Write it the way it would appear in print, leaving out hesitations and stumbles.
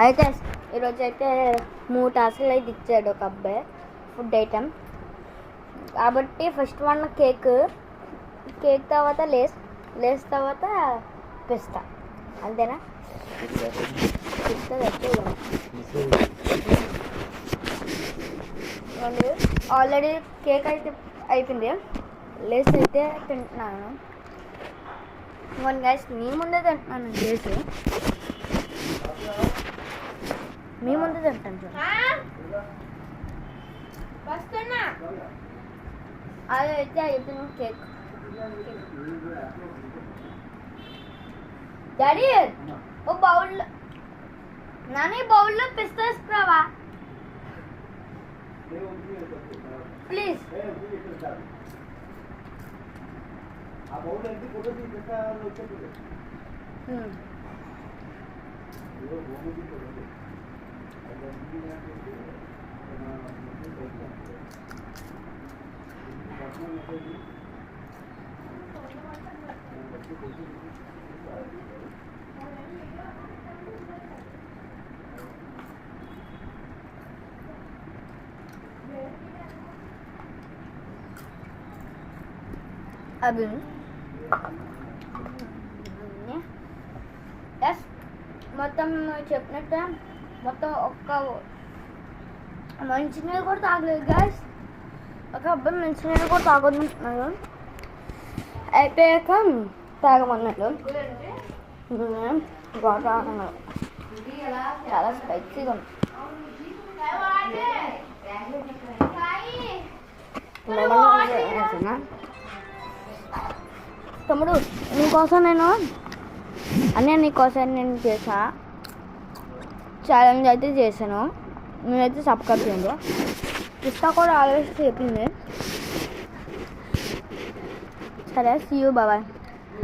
అయితే ఈరోజు అయితే 3 టాస్క్లు అయితే ఇచ్చాడు ఒక అబ్బాయి ఫుడ్ ఐటమ్. కాబట్టి ఫస్ట్ వన్ కేక్ తర్వాత లేస్ తర్వాత పిస్తా, అంతేనా? పిస్తా ఆల్రెడీ కేక్ అయితే అయిపోయింది, లేస్ అయితే తింటున్నాను. వన్ గైస్ మీ ముందే తింటున్నాను, లేస్ మీ ముందే తింటాను సార్. అది అయితే అయిపోయింది కేక్. డాడీ ఓ బౌల్, నాని బౌల్లో పిస్తా వేసుకురావా ప్లీజ్. అవి ఎస్ మొత్తం చెప్పినట్టు మొత్తం ఒక్క మంచినీళ్ళు కూడా తాగలేదు గాయస్. ఒక అబ్బాయి మంచినీళ్ళు కూడా తాగొద్దుంటున్నాడు, అయిపోయాక తాగమన్నాడు. చాలా స్పైసీగా ఉంది. తమ్ముడు నీకోసం నేను చేసా ఛాలెంజ్ అయితే చేశాను. నేనైతే సబ్స్క్రైబ్ చేయండి. పిస్తా కూడా ఆల్వేస్ చెప్పింది. సరే, సీ యూ, బాయ్.